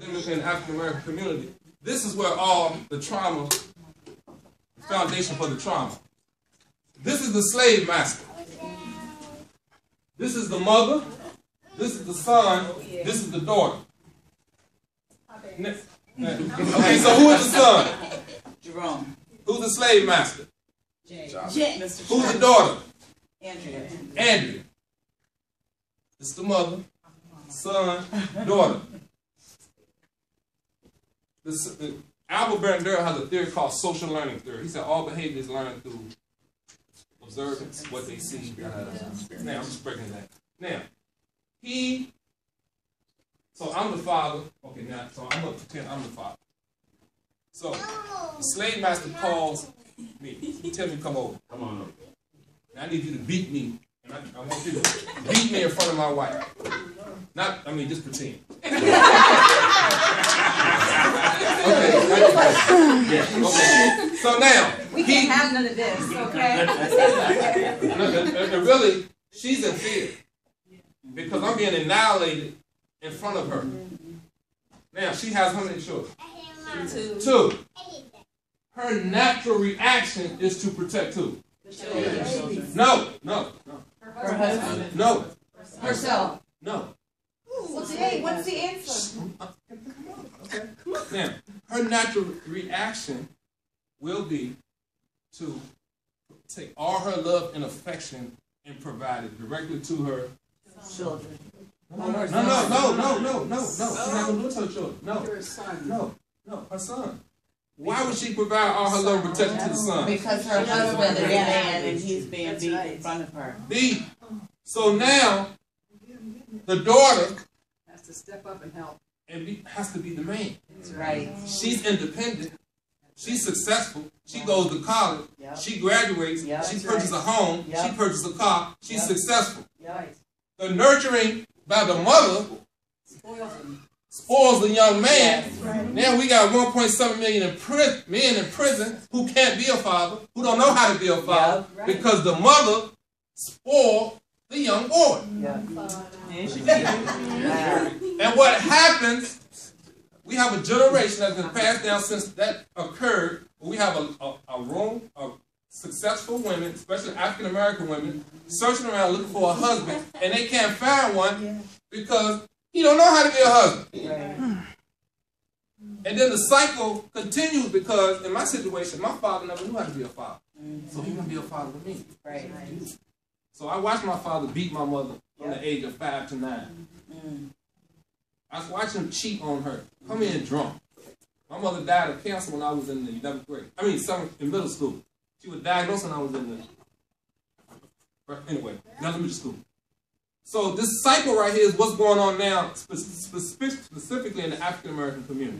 in the African American community, this is where all the trauma, foundation for the trauma. This is the slave master. This is the mother. This is the son. This is the daughter. Okay, so who is the son? Jerome. Who's the slave master? Who's Who's the daughter? Andrea. Andrea. It's the mother, son, daughter. Albert Bandura has a theory called social learning theory. He said all behavior is learned through observance, what they see. Now, I'm just breaking that. Now, so I'm the father. Okay, now, so I'm going to pretend I'm the father. So, the slave master calls me. He tells me to come over. Come on over. Now, I need you to beat me. And I want you to beat me in front of my wife. Just pretend. Okay. So now, we can't have none of this, okay? and really, she's in fear because I'm being annihilated in front of her. Now, she has how many children? Two. Her natural reaction is to protect who? The children. No. Her husband. No. Herself. No. What's the answer? Okay. Now, her natural reaction will be to take all her love and affection and provide it directly to her children. No. She's not going to do it to her children. No, her son. Why would she provide all her love and protection to the son? Because her husband is a man and he's being beat in front of her. Beat. So now, the daughter has to step up and help. And has to be the man. That's right. She's independent. She's successful. She goes to college. Yep. She graduates. Yep. She purchases a home. Yep. She purchases a car. She's successful. Yep. The nurturing by the mother spoils the young man. Yes. Right. Now we got 1.7 million men in prison who can't be a father, who don't know how to be a father, because the mother spoiled the young boy. And what happens, we have a generation that's been passed down since that occurred. We have a room of successful women, especially African American women, searching around looking for a husband, and they can't find one because he don't know how to be a husband. And then the cycle continues because in my situation, my father never knew how to be a father. So he can be a father to me. So I watched my father beat my mother from the age of 5 to 9. I was watching him cheat on her, come in drunk. My mother died of cancer when I was in the 11th grade. In middle school. She was diagnosed when I was in elementary school. So this cycle right here is what's going on now, specifically in the African American community.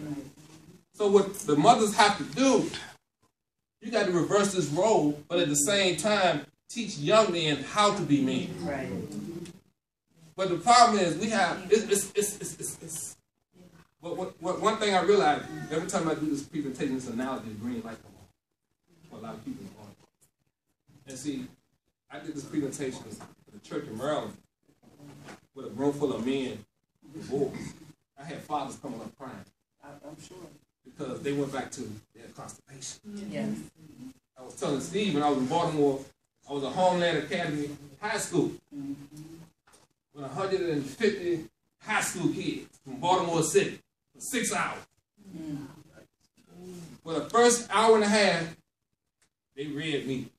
So what the mothers have to do, you got to reverse this role, but at the same time, teach young men how to be men. But the problem is we have one thing I realize every time I do this presentation, this analogy, the green light come on. For a lot of people on. And see, I did this presentation at the church in Maryland with a room full of men and boys. I had fathers coming up crying. I'm sure. Because they went back to their constipation. Yes. I was telling Steve when I was in Baltimore, I was at Homeland Academy High School. With 150 high school kids from Baltimore City for 6 hours. For the first hour and a half, they read me.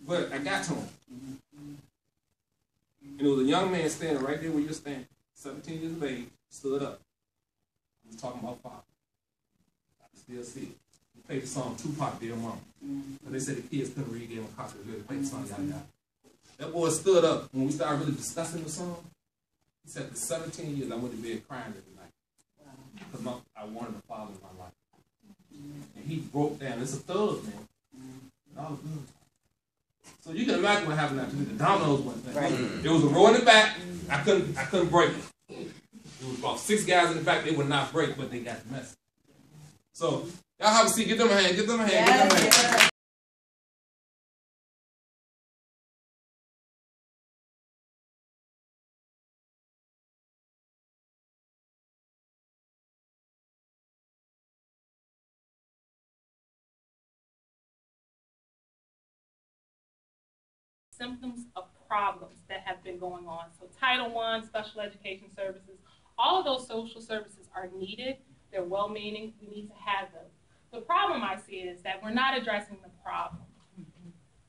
But I got to them. And it was a young man standing right there where you're standing, 17 years of age, stood up. He was talking about father. I can still see it. He played the song Tupac, Dear Mama. But they said the kids couldn't read, gave him a copy. They played the song, yada yada. That boy stood up when we started really discussing the song. He said, for 17 years, I went to bed crying every night. Because I wanted a father in my life. And he broke down. It's a thug, man. And all good. So you can imagine what happened after the dominoes went down. There was a row in the back. I couldn't break it. There was about 6 guys in the back. They would not break, but they got the message. So y'all have a seat. Give them a hand. Give them a hand. Give them a hand. symptoms of problems that have been going on. So Title I, special education services, all of those social services are needed. They're well-meaning. We need to have them. The problem I see is that we're not addressing the problem.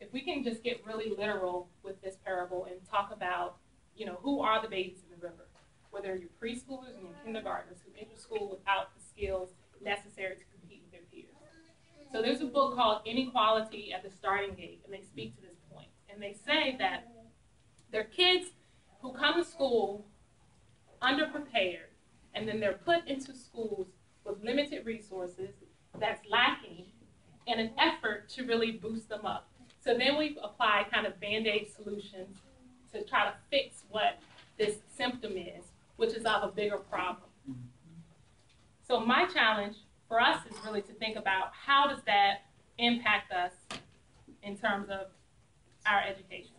If we can just get really literal with this parable and talk about, who are the babies in the river, whether you're preschoolers and your kindergartners who enter school without the skills necessary to compete with their peers. So there's a book called Inequality at the Starting Gate, and they speak to this point. And they say that there are kids who come to school underprepared, and then they're put into schools with limited resources that's lacking in an effort to really boost them up. So then we've applied kind of Band-Aid solutions to try to fix what this symptom is, which is of a bigger problem. So my challenge for us is really to think about how does that impact us in terms of our education.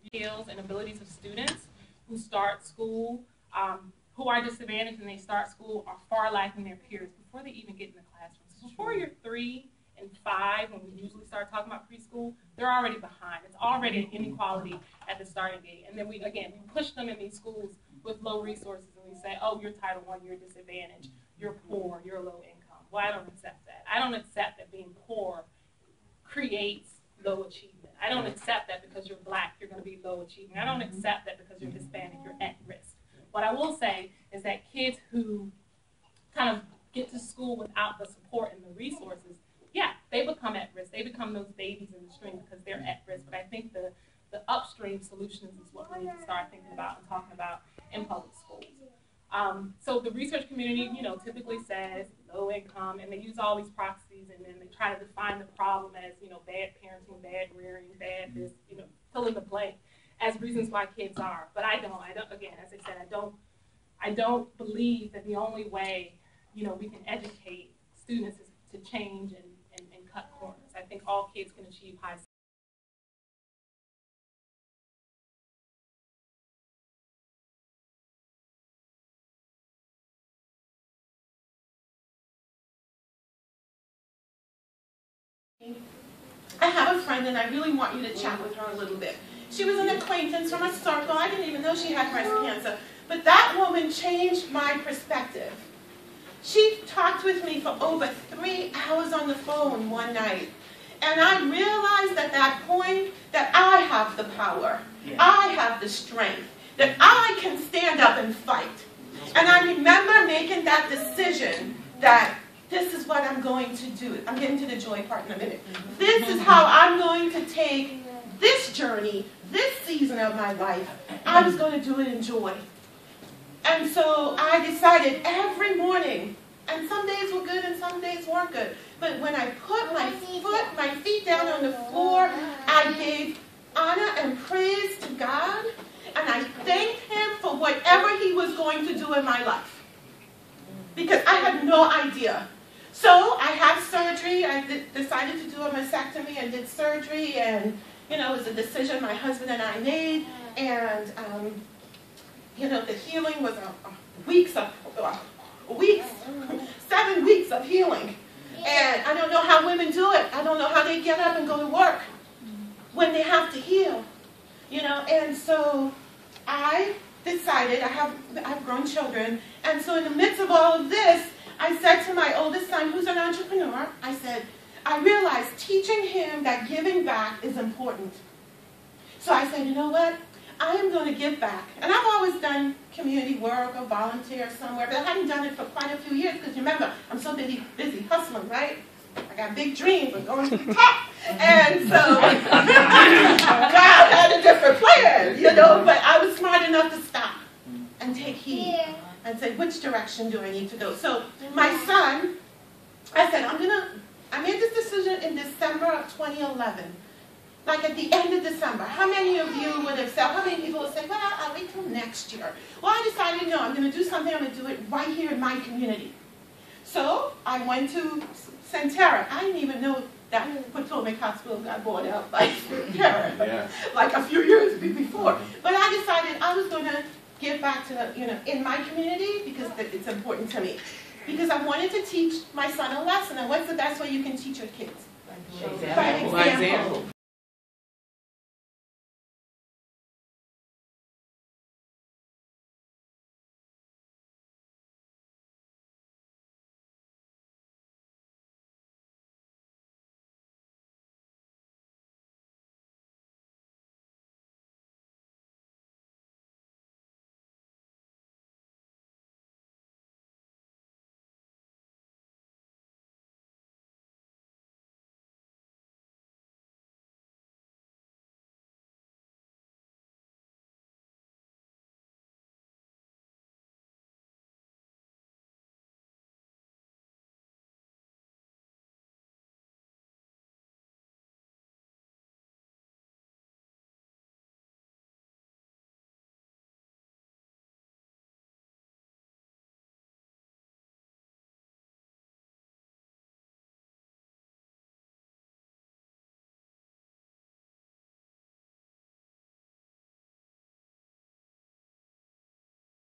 Skills and abilities of students who start school, who are disadvantaged when they start school, are far lacking their peers before they even get in the classroom. So before you're 3 and 5, when we usually start talking about preschool, they're already behind. It's already an inequality at the starting gate. And then we push them in these schools with low resources, and we say, oh, you're Title I, you're disadvantaged, you're poor, you're low income. Well, I don't accept that. I don't accept that being poor creates low achievement. I don't accept that because you're Black, you're going to be low achieving. I don't accept that because you're Hispanic, you're at risk. What I will say is that kids who kind of get to school without the support and the resources, yeah, they become at risk. They become those babies in the stream because they're at risk. But I think the upstream solutions is what we need to start thinking about and talking about in public schools. So the research community, typically says low income, and they use all these proxies, and then they try to define the problem as, bad parenting, bad rearing, bad this, fill in the blank as reasons why kids are. But I don't, again, as I said, I don't believe that the only way, we can educate students is to change and cut corners. I think all kids can achieve high. I have a friend, and I really want you to chat with her a little bit. She was an acquaintance from a circle. I didn't even know she had breast cancer. But that woman changed my perspective. She talked with me for over 3 hours on the phone one night. And I realized at that point that I have the power. I have the strength. That I can stand up and fight. And I remember making that decision that this is what I'm going to do. I'm getting to the joy part in a minute. This is how I'm going to take this journey, this season of my life. I was going to do it in joy. And so I decided every morning, and some days were good and some days weren't good, but when I put my feet down on the floor, I gave honor and praise to God, and I thanked Him for whatever He was going to do in my life. Because I had no idea. So I had surgery. I decided to do a mastectomy and did surgery, and it was a decision my husband and I made, and the healing was weeks, 7 weeks of healing. And I don't know how women do it. I don't know how they get up and go to work when they have to heal. And so I decided, I have grown children, and so in the midst of all of this, I said to my oldest son, who's an entrepreneur, I said, I realized teaching him that giving back is important. So I said, you know what? I am going to give back. And I've always done community work or volunteer somewhere, but I hadn't done it for quite a few years because remember, I'm so busy hustling, right? I got big dreams of going to the top. And so God had a different plan, but I was smart enough to stop and take heed and say, which direction do I need to go? So my son, I said, I made this decision in December of 2011. Like at the end of December. How many of you would have said, how many people would say, well, I'll wait till next year? Well, I decided, no, I'm going to do something, I'm going to do it right here in my community. So I went to Centera. I didn't even know that Potomac Hospital got bought out by Centera, like a few years before. But I decided I was going to give back to, in my community because it's important to me. Because I wanted to teach my son a lesson. And what's the best way you can teach your kids? By example.